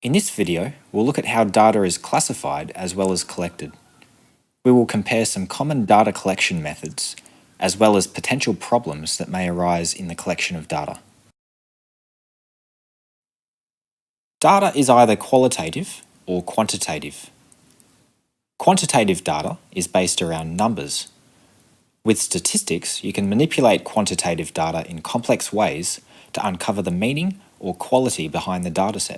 In this video, we'll look at how data is classified as well as collected. We will compare some common data collection methods, as well as potential problems that may arise in the collection of data. Data is either qualitative or quantitative. Quantitative data is based around numbers. With statistics, you can manipulate quantitative data in complex ways to uncover the meaning or quality behind the dataset.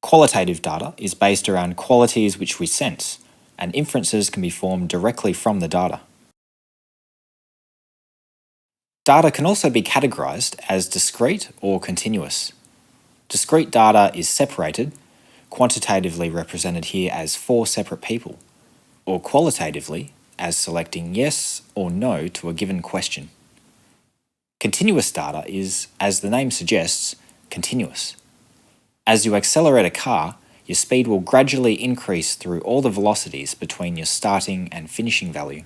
Qualitative data is based around qualities which we sense, and inferences can be formed directly from the data. Data can also be categorized as discrete or continuous. Discrete data is separated, quantitatively represented here as 4 separate people, or qualitatively as selecting yes or no to a given question. Continuous data is, as the name suggests, continuous. As you accelerate a car, your speed will gradually increase through all the velocities between your starting and finishing value.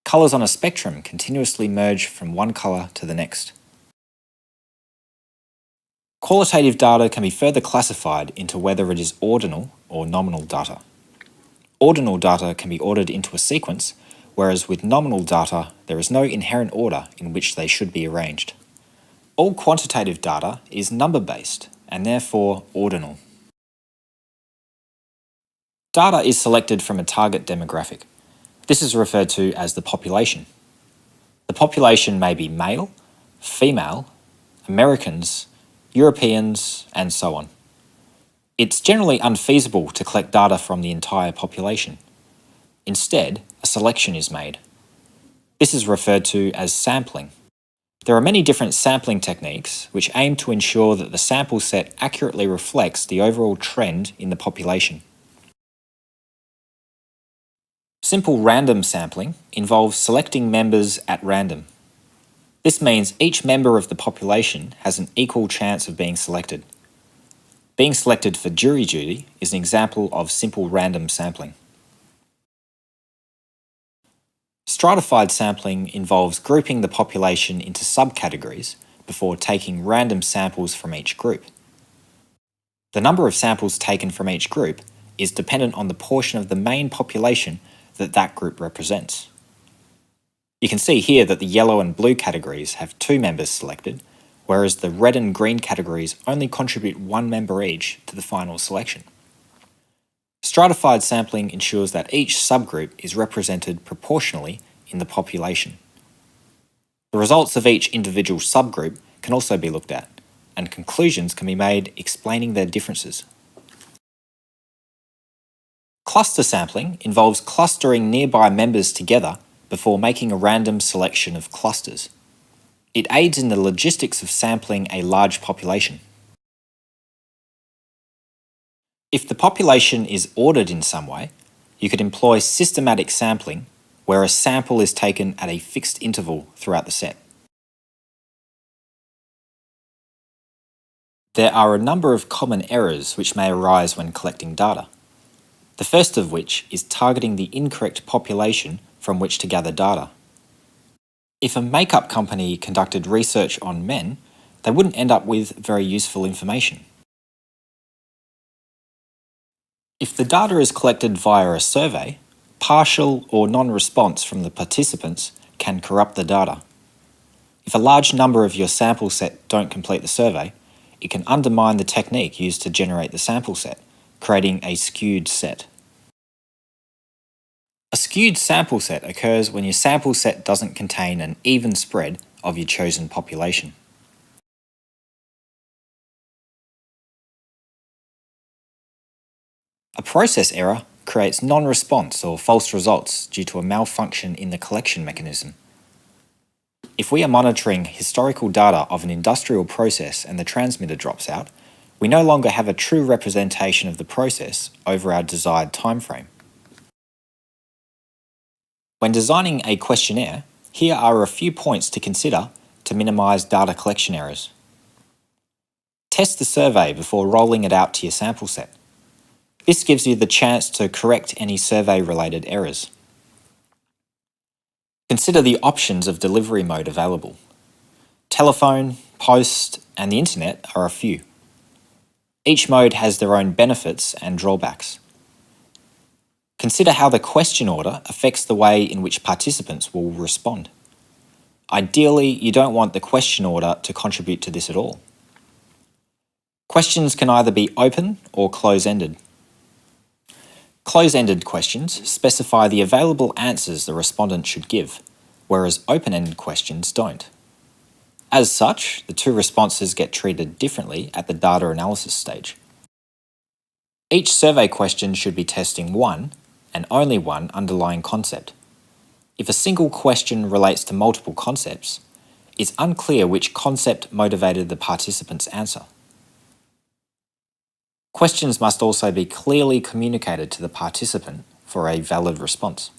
Colours on a spectrum continuously merge from one colour to the next. Qualitative data can be further classified into whether it is ordinal or nominal data. Ordinal data can be ordered into a sequence, whereas with nominal data, there is no inherent order in which they should be arranged. All quantitative data is number-based and therefore ordinal. Data is selected from a target demographic. This is referred to as the population. The population may be male, female, Americans, Europeans, and so on. It's generally unfeasible to collect data from the entire population. Instead, a selection is made. This is referred to as sampling. There are many different sampling techniques which aim to ensure that the sample set accurately reflects the overall trend in the population. Simple random sampling involves selecting members at random. This means each member of the population has an equal chance of being selected. Being selected for jury duty is an example of simple random sampling. Stratified sampling involves grouping the population into subcategories before taking random samples from each group. The number of samples taken from each group is dependent on the portion of the main population that group represents. You can see here that the yellow and blue categories have 2 members selected, whereas the red and green categories only contribute 1 member each to the final selection. Stratified sampling ensures that each subgroup is represented proportionally in the population. The results of each individual subgroup can also be looked at, and conclusions can be made explaining their differences. Cluster sampling involves clustering nearby members together before making a random selection of clusters. It aids in the logistics of sampling a large population. If the population is ordered in some way, you could employ systematic sampling, where a sample is taken at a fixed interval throughout the set. There are a number of common errors which may arise when collecting data. The first of which is targeting the incorrect population from which to gather data. If a makeup company conducted research on men, they wouldn't end up with very useful information. If the data is collected via a survey, partial or non-response from the participants can corrupt the data. If a large number of your sample set don't complete the survey, it can undermine the technique used to generate the sample set, creating a skewed set. A skewed sample set occurs when your sample set doesn't contain an even spread of your chosen population. A process error creates non-response or false results due to a malfunction in the collection mechanism. If we are monitoring historical data of an industrial process and the transmitter drops out, we no longer have a true representation of the process over our desired timeframe. When designing a questionnaire, here are a few points to consider to minimise data collection errors. Test the survey before rolling it out to your sample set. This gives you the chance to correct any survey-related errors. Consider the options of delivery mode available. Telephone, post, and the internet are a few. Each mode has their own benefits and drawbacks. Consider how the question order affects the way in which participants will respond. Ideally, you don't want the question order to contribute to this at all. Questions can either be open or close-ended. Close-ended questions specify the available answers the respondent should give, whereas open-ended questions don't. As such, the two responses get treated differently at the data analysis stage. Each survey question should be testing one, and only one, underlying concept. If a single question relates to multiple concepts, it's unclear which concept motivated the participant's answer. Questions must also be clearly communicated to the participant for a valid response.